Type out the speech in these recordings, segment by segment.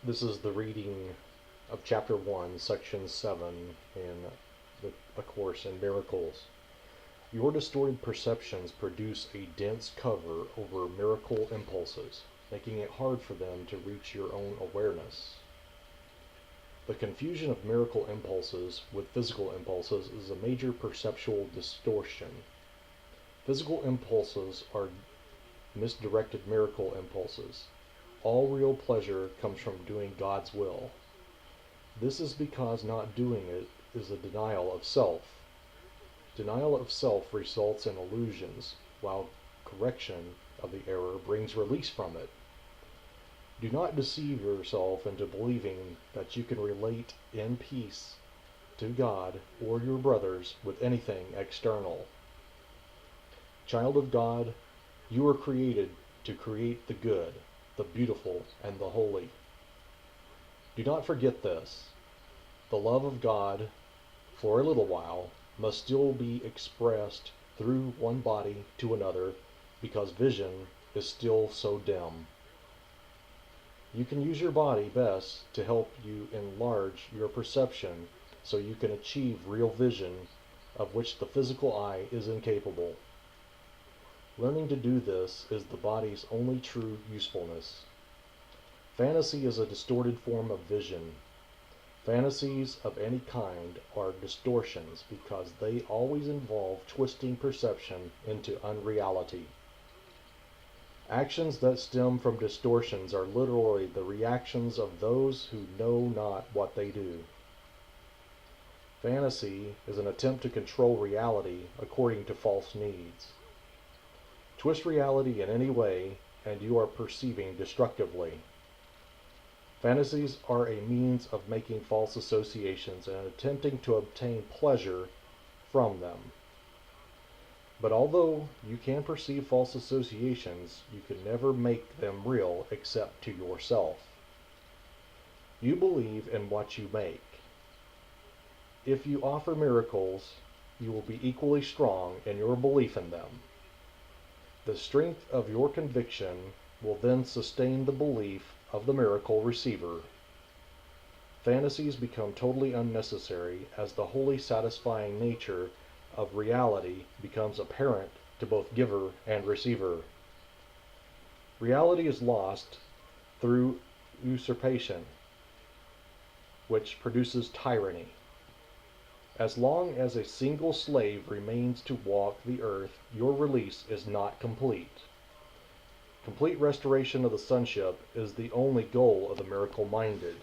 This is the reading of Chapter 1, Section 7 in A Course in Miracles. Your distorted perceptions produce a dense cover over miracle impulses, making it hard for them to reach your own awareness. The confusion of miracle impulses with physical impulses is a major perceptual distortion. Physical impulses are misdirected miracle impulses. All real pleasure comes from doing God's will. This is because not doing it is a denial of self. Denial of self results in illusions, while correction of the error brings release from it. Do not deceive yourself into believing that you can relate in peace to God or your brothers with anything external. Child of God, you were created to create the good, the beautiful, and the holy. Do not forget this. The love of God, for a little while, must still be expressed through one body to another because vision is still so dim. You can use your body best to help you enlarge your perception so you can achieve real vision of which the physical eye is incapable. Learning to do this is the body's only true usefulness. Fantasy is a distorted form of vision. Fantasies of any kind are distortions because they always involve twisting perception into unreality. Actions that stem from distortions are literally the reactions of those who know not what they do. Fantasy is an attempt to control reality according to false needs. Twist reality in any way, and you are perceiving destructively. Fantasies are a means of making false associations and attempting to obtain pleasure from them. But although you can perceive false associations, you can never make them real except to yourself. You believe in what you make. If you offer miracles, you will be equally strong in your belief in them. The strength of your conviction will then sustain the belief of the miracle receiver. Fantasies become totally unnecessary as the wholly satisfying nature of reality becomes apparent to both giver and receiver. Reality is lost through usurpation, which produces tyranny. As long as a single slave remains to walk the earth, your release is not complete. Complete restoration of the sonship is the only goal of the miracle-minded.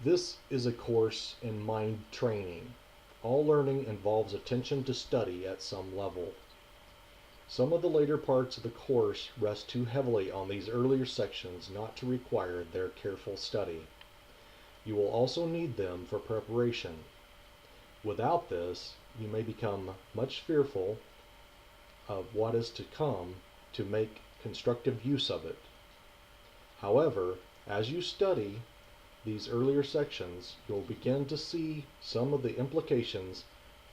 This is a course in mind training. All learning involves attention to study at some level. Some of the later parts of the course rest too heavily on these earlier sections not to require their careful study. You will also need them for preparation. Without this, you may become much fearful of what is to come to make constructive use of it. However, as you study these earlier sections, you'll begin to see some of the implications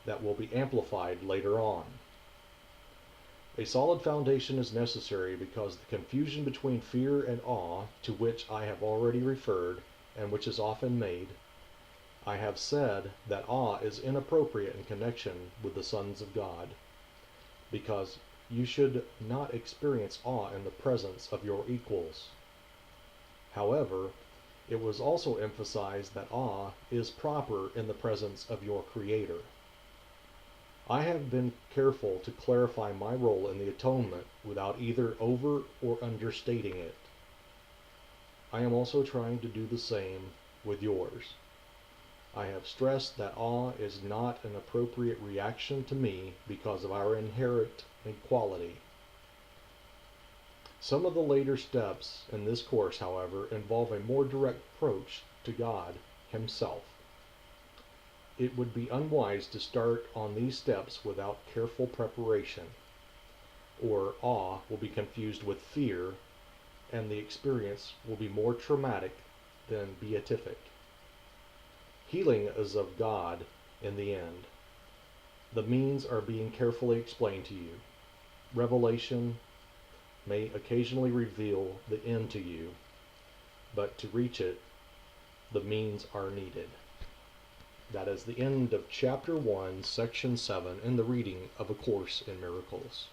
that will be amplified later on. A solid foundation is necessary because the confusion between fear and awe, to which I have already referred, and which is often made, I have said that awe is inappropriate in connection with the sons of God, because you should not experience awe in the presence of your equals. However, it was also emphasized that awe is proper in the presence of your Creator. I have been careful to clarify my role in the atonement without either over or understating it. I am also trying to do the same with yours. I have stressed that awe is not an appropriate reaction to me because of our inherent equality. Some of the later steps in this course, however, involve a more direct approach to God Himself. It would be unwise to start on these steps without careful preparation, or awe will be confused with fear, and the experience will be more traumatic than beatific. Healing is of God in the end. The means are being carefully explained to you. Revelation, may occasionally reveal the end to you, but to reach it, the means are needed. That is the end of chapter 1, section 7, in the reading of A Course in Miracles.